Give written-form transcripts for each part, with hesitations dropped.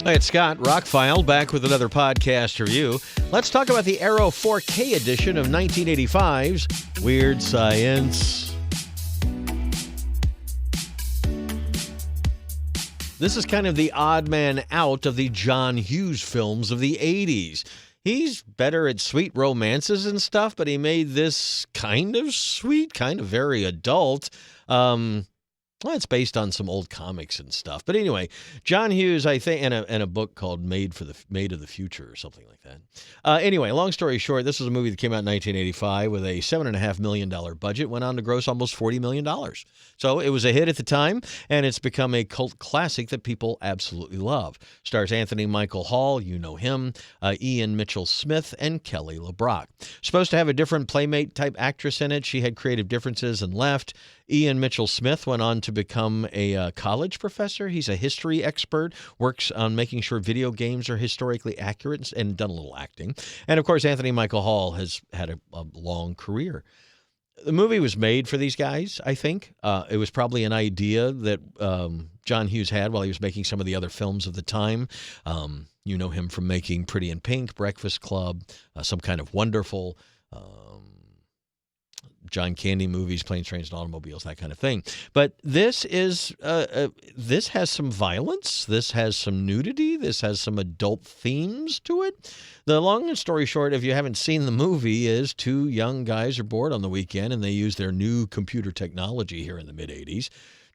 Hi, it's Scott, ROCKFILE, back with another podcast review. Let's talk about the Arrow 4K edition of 1985's Weird Science. This is kind of the odd man out of the John Hughes films of the 80s. He's better at sweet romances and stuff, but he made this kind of sweet, kind of very adult. Well, it's based on some old comics and stuff. But anyway, John Hughes, I think, in a book called Made of the Future or something like that. Anyway, long story short, this was a movie that came out in 1985 with a $7.5 million budget, went on to gross almost $40 million. So it was a hit at the time, and it's become a cult classic that people absolutely love. Stars Anthony Michael Hall, you know him, Ian Mitchell Smith, and Kelly LeBrock. Supposed to have a different Playmate-type actress in it. She had creative differences and left. Ian Mitchell Smith went on to become a college professor. He's a history expert, works on making sure video games are historically accurate, and done a little acting. And, of course, Anthony Michael Hall has had a long career. The movie was made for these guys, I think. It was probably an idea that John Hughes had while he was making some of the other films of the time. You know him from making Pretty in Pink, Breakfast Club, Some Kind of Wonderful, John Candy movies, Planes, Trains, and Automobiles, that kind of thing. But this is this has some violence. This has some nudity. This has some adult themes to it. The long story short, if you haven't seen the movie, is two young guys are bored on the weekend, and they use their new computer technology here in the mid-'80s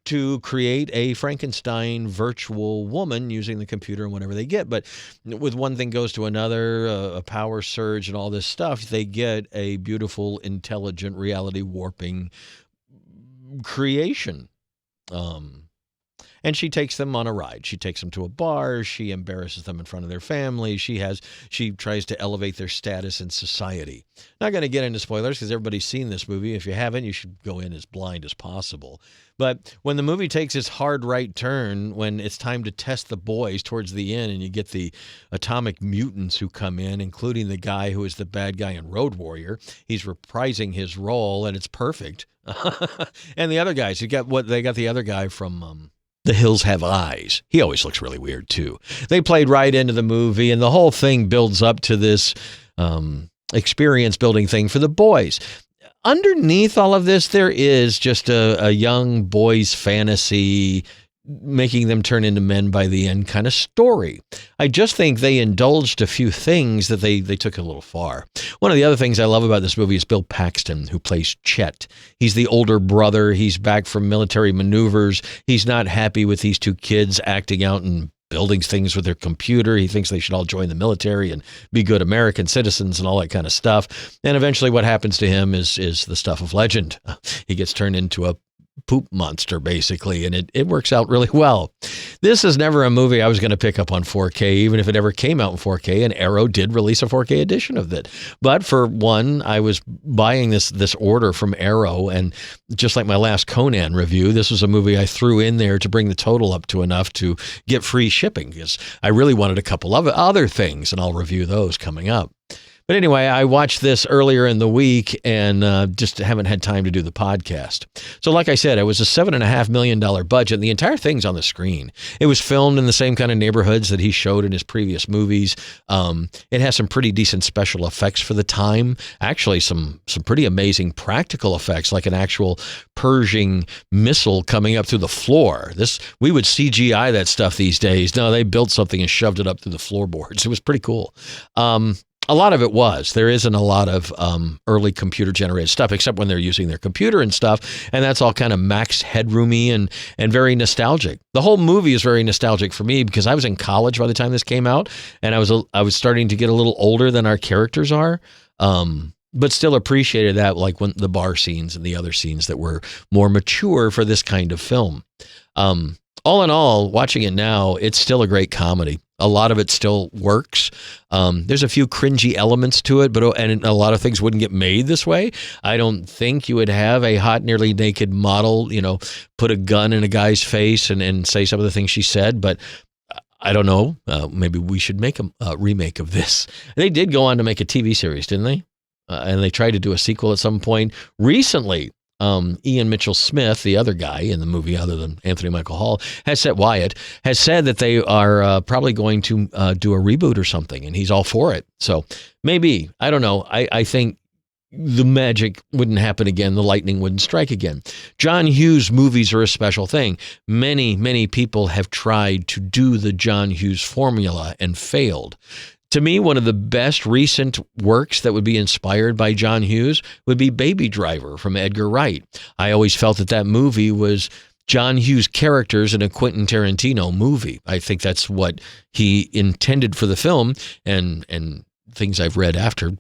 to create a Frankenstein virtual woman using the computer and whatever they get. But with one thing goes to another, a power surge and all this stuff, they get a beautiful, intelligent, reality warping creation. And she takes them on a ride. She takes them to a bar. She embarrasses them in front of their family. She tries to elevate their status in society. Not going to get into spoilers because everybody's seen this movie. If you haven't, you should go in as blind as possible. But when the movie takes its hard right turn, when it's time to test the boys towards the end, and you get the atomic mutants who come in, including the guy who is the bad guy in Road Warrior, he's reprising his role, and it's perfect. And the other guys, they got the other guy from The Hills Have Eyes. He always looks really weird, too. They played right into the movie, and the whole thing builds up to this experience-building thing for the boys. Underneath all of this, there is just a young boy's fantasy, making them turn into men by the end kind of story. I just think they indulged a few things that they took a little far. One of the other things I love about this movie is Bill Paxton, who plays Chet. He's the older brother. He's back from military maneuvers. He's not happy with these two kids acting out and building things with their computer. He thinks they should all join the military and be good American citizens and all that kind of stuff. And eventually what happens to him is the stuff of legend. He gets turned into a poop monster, basically, and it works out really well. This is never a movie I was going to pick up on 4K, even if it ever came out in 4K, and Arrow did release a 4K edition of it. But for one, I was buying this order from Arrow, and just like my last Conan review, this was a movie I threw in there to bring the total up to enough to get free shipping, because I really wanted a couple of other things, and I'll review those coming up. But anyway, I watched this earlier in the week and just haven't had time to do the podcast. So like I said, it was a $7.5 million budget. And the entire thing's on the screen. It was filmed in the same kind of neighborhoods that he showed in his previous movies. It has some pretty decent special effects for the time. Actually, some pretty amazing practical effects, like an actual Pershing missile coming up through the floor. We would CGI that stuff these days. No, they built something and shoved it up through the floorboards. It was pretty cool. A lot of it was. There isn't a lot of early computer-generated stuff, except when they're using their computer and stuff, and that's all kind of max headroomy and very nostalgic. The whole movie is very nostalgic for me because I was in college by the time this came out, and I was starting to get a little older than our characters are, but still appreciated that, like when the bar scenes and the other scenes that were more mature for this kind of film. All in all, watching it now, it's still a great comedy. A lot of it still works. There's a few cringy elements to it, and a lot of things wouldn't get made this way. I don't think you would have a hot, nearly naked model, put a gun in a guy's face and say some of the things she said, but I don't know. Maybe we should make a remake of this. They did go on to make a TV series, didn't they? And they tried to do a sequel at some point. Recently, Ian Mitchell Smith, the other guy in the movie other than Anthony Michael Hall, has said that they are probably going to do a reboot or something, and he's all for it. So maybe, I don't know. I think the magic wouldn't happen again. The lightning wouldn't strike again. John Hughes movies are a special thing. Many, many people have tried to do the John Hughes formula and failed. To me, one of the best recent works that would be inspired by John Hughes would be Baby Driver from Edgar Wright. I always felt that movie was John Hughes characters in a Quentin Tarantino movie. I think that's what he intended for the film, and things I've read after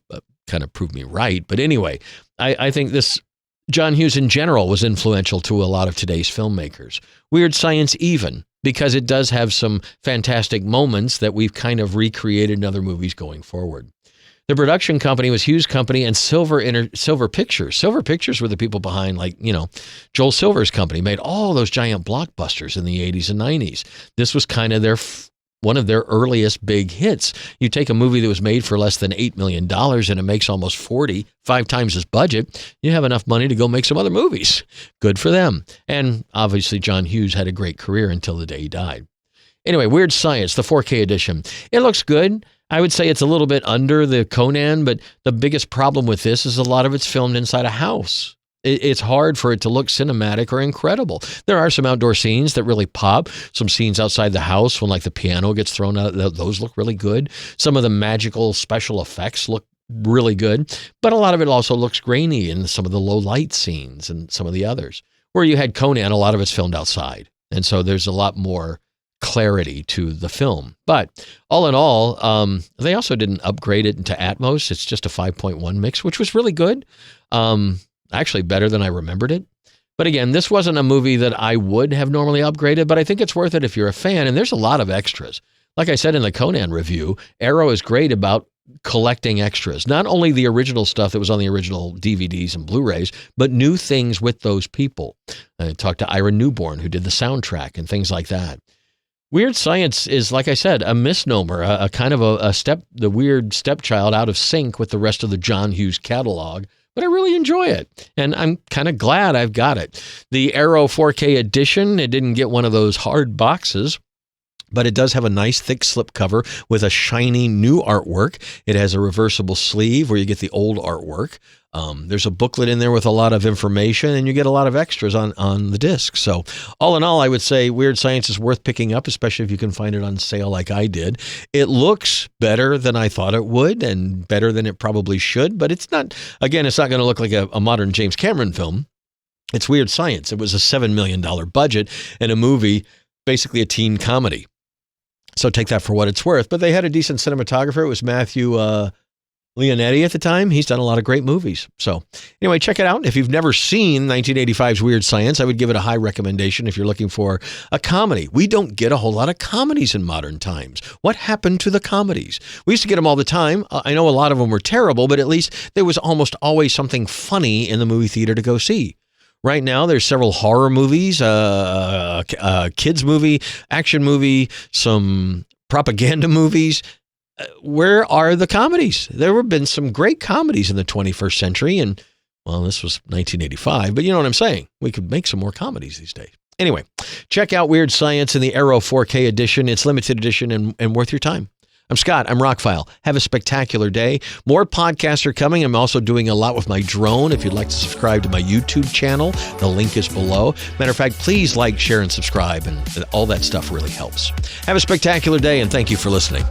kind of proved me right. But anyway, I think this John Hughes in general was influential to a lot of today's filmmakers. Weird Science even, because it does have some fantastic moments that we've kind of recreated in other movies going forward. The production company was Hughes Company and Silver Pictures. Silver Pictures were the people behind, Joel Silver's company, made all those giant blockbusters in the 80s and 90s. This was kind of one of their earliest big hits. You take a movie that was made for less than $8 million and it makes almost 5 times its budget, you have enough money to go make some other movies. Good for them. And obviously John Hughes had a great career until the day he died. Anyway, Weird Science, the 4K edition. It looks good. I would say it's a little bit under the Conan, but the biggest problem with this is a lot of it's filmed inside a house. It's hard for it to look cinematic or incredible. There are some outdoor scenes that really pop. Some scenes outside the house when the piano gets thrown out, those look really good. Some of the magical special effects look really good, but a lot of it also looks grainy in some of the low light scenes and some of the others. Where you had Conan, a lot of it's filmed outside. And so there's a lot more clarity to the film. But all in all, they also didn't upgrade it into Atmos. It's just a 5.1 mix, which was really good. Actually better than I remembered it. But again, this wasn't a movie that I would have normally upgraded, but I think it's worth it if you're a fan. And there's a lot of extras. Like I said in the Conan review, Arrow is great about collecting extras. Not only the original stuff that was on the original DVDs and Blu-rays, but new things with those people. I talked to Ira Newborn, who did the soundtrack and things like that. Weird Science is, like I said, a misnomer, a kind of the weird stepchild out of sync with the rest of the John Hughes catalog. But I really enjoy it, and I'm kind of glad I've got it. The Arrow 4K edition, it didn't get one of those hard boxes, but it does have a nice thick slipcover with a shiny new artwork. It has a reversible sleeve where you get the old artwork. There's a booklet in there with a lot of information, and you get a lot of extras on the disc. So all in all, I would say Weird Science is worth picking up, especially if you can find it on sale like I did. It looks better than I thought it would and better than it probably should, but it's not going to look like a modern James Cameron film. It's Weird Science. It was a $7 million budget and a movie, basically a teen comedy. So take that for what it's worth. But they had a decent cinematographer. It was Matthew Leonetti at the time. He's done a lot of great movies. So anyway, check it out. If you've never seen 1985's Weird Science, I would give it a high recommendation if you're looking for a comedy. We don't get a whole lot of comedies in modern times. What happened to the comedies? We used to get them all the time. I know a lot of them were terrible, but at least there was almost always something funny in the movie theater to go see. Right now, there's several horror movies, kids movie, action movie, some propaganda movies. Where are the comedies? There have been some great comedies in the 21st century, and, well, this was 1985, but you know what I'm saying. We could make some more comedies these days. Anyway, check out Weird Science in the Arrow 4K edition. It's limited edition and worth your time. I'm Scott. I'm ROCKFILE. Have a spectacular day. More podcasts are coming. I'm also doing a lot with my drone. If you'd like to subscribe to my YouTube channel, the link is below. Matter of fact, please like, share, and subscribe, and all that stuff really helps. Have a spectacular day, and thank you for listening.